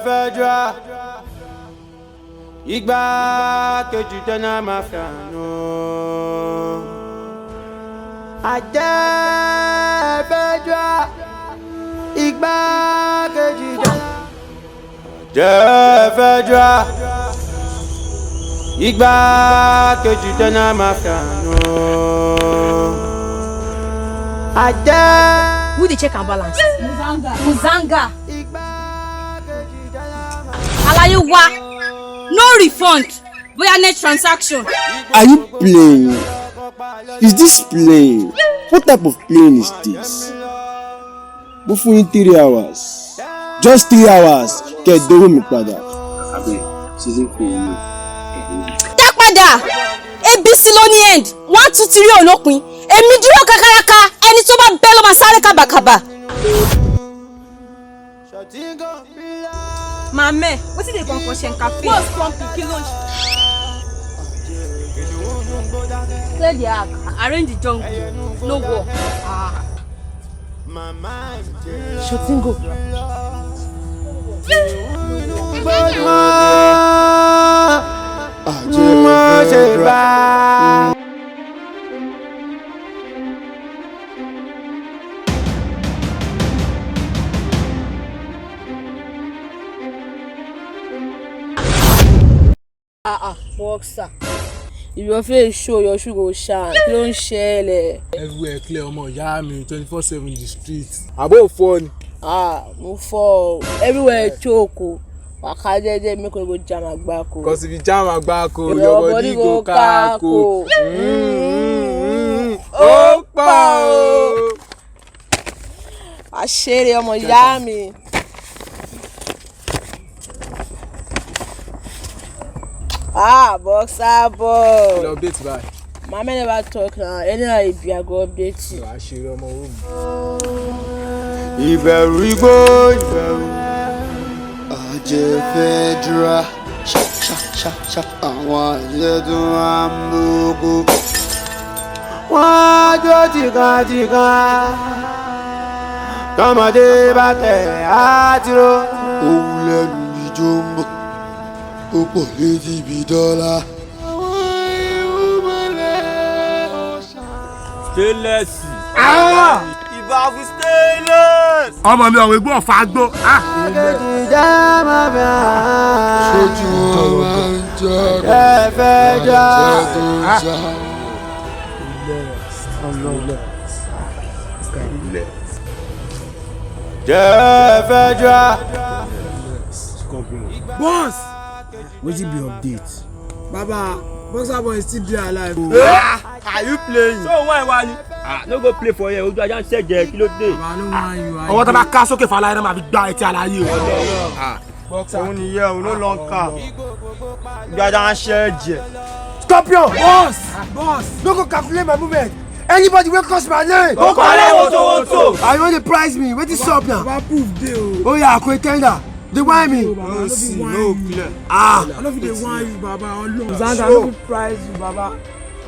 fedra. Igba kejì tena Mafians. Ajẹ́ fedra. Igba kejì tena. Ajẹ́ fedra. Igba kejì tena Mafians. Ajẹ́. Who dey check and balance? Muzanga. Alayewa, no refund. Boya net transaction. Are you playing? Is this playing? What type of playing is this? Go for 3 hours. Just 3 hours. Get the home padà. Abi, season for you. Dá padà. ABC ló ní end. 1 2 3 olópin. Èmi dúró kakaraka. Ẹni tó bá bẹ́ ló máa sáré kábàkàbà. Mame, wetin dey come for Shen Cafe? What's pumping? Kilo. Clear the arc. Arrange the jungle. No war. Shotingo. Boxer. If your face show, your shoe go shine. Don't share. Everywhere clear, ọmọ ìyá mi 24/7 in the street. Abo fun. Mo fall. Everywhere choke. Waka jeje make we go jam agbako. Cause if you jam agbako, your body go kako. Opa o. Àṣírí ọmọ ìyá mi. Boxer boy. You'll update by. Mama never talk now. Anyhow, if you go update you. Àṣírí ọmọ wo mi. Ìbẹ̀rù igbó ìbẹ̀rù. Ajẹ́ fedra. Ṣá àwọn àjẹ́ tó máa ń gbogbo. Wọ́n jó tìkàntìkàn. Tọmọdé bá tẹ̀ á tìró. Òun lẹ́nu ìjọ ń bọ̀. Ó pọ̀ létí ibi dọ́là. Stainless. Ìbá fi stainless. Ọmọ mi ọ̀wé gbọ́ ọ̀fà gbó. Ṣojú ọmọ ń jẹ́ ẹ fẹ́ jà. Jẹ́ ẹ fẹ́ jà. Boss! Wetin be update? Baba, Boxer boy is still there alive. Are you playing? So why wani? No go play for here. Ojú ajá ń ṣẹ̀jẹ̀ kí ló dé? Baba no wan you. Ọwọ́ tó bá ká sókè fàlà ẹ̀rọ máa fi gbá etí àlàyé o. Boxer òun nìyẹn o, no long car. Ojú ajá ń ṣẹ̀jẹ̀. Scorpion! Boss! No go calculate my movement. Anybody wey cross my lane. Ó kọ́lé woto. I want to price me. Wetin sup now? Baba proof dey o. Oh yeah, quick tender. They want me. No see, No clear. I no fit dey want you, Baba. Zanga no fit price you, Baba.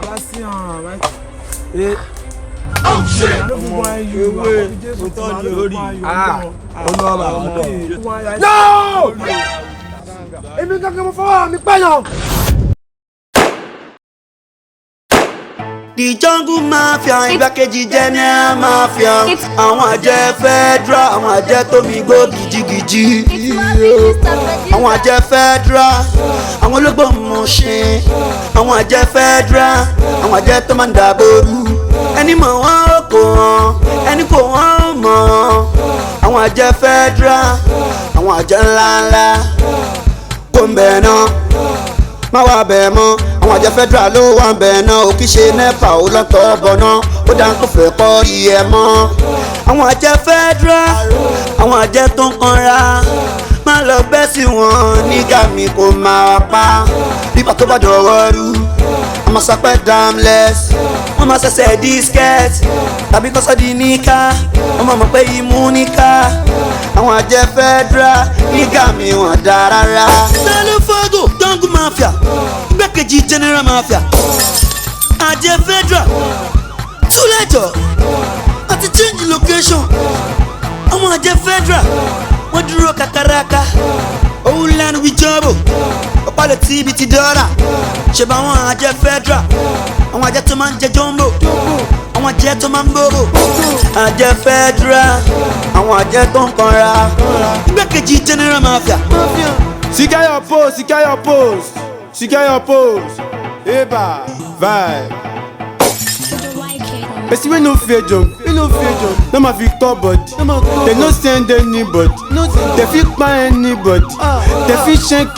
Baba see am, right? Oh shit! I no fit want you, Baba. Mo tọ́ ni orí. No! Èmi kankan mo fọwọ́ mi pẹ́yàn. The jungle mafia, ìgbákejì general mafia. Àwọn àjẹ́ fedra, àwọn àjẹ́ tó mi gbó gìjìgìjì. Àwọn àjẹ́ fedra, àwọn ológbò mọ̀ṣẹ́. Àwọn àjẹ́ fedra, àwọn àjẹ́ tó máa ń dàbòrú. Ẹni mọ̀ wọ́n ó kò hàn, ẹni kò wọ́n ó mọ̀. Àwọn àjẹ́ fedra, àwọn àjẹ́ ńláńlá. Kò ń bẹ̀ náà, má wá bẹ̀ mọ́. Àwọn àjẹ́ federal ló wà ń bẹ̀ náà. Ó kì í ṣe nepa ó lọ́tọ̀ ọ̀bọ̀ náà. Ó dáa kó fẹ́ kọ́ iye mọ́. Àwọn àjẹ́ federal, àwọn àjẹ́ tó ń kanra. Má lọ bẹ́ sí wọn nígbà mi kò máa pa. Bíbá tó bá dọ̀wọ́ rú, wọ́n máa sapẹ́ damless. Wọ́n máa ṣẹ̀ṣẹ̀ disket tàbí kọ́sọ́ di níká. Wọ́n máa mọ̀ pé imú níká. Àwọn àjẹ́ federal nígbà mi wọ́n dá rárá. Samualajo jungle mafia, ìgbákejì general mafia. Àjẹ́ federal too late àti change location. Àwọn àjẹ́ federal wọ́n dúró kakaraka. lẹ́nu bí jọ́bò ọ̀pá lè tí ibi ti dọ́là ṣe bá wọn àjẹ federal àwọn àjẹ tó máa ń jẹ jumbo àwọn àjẹ tó máa ń gbòòrò àjẹ federal àwọn àjẹ tó ń kanra igbákejì general mafia. Secure your post, secure your post, secure your post. Eba, vibe. Person wey no fear jump, no ma fit call body. They no send anybody, they fit kpai anybody, they fit shank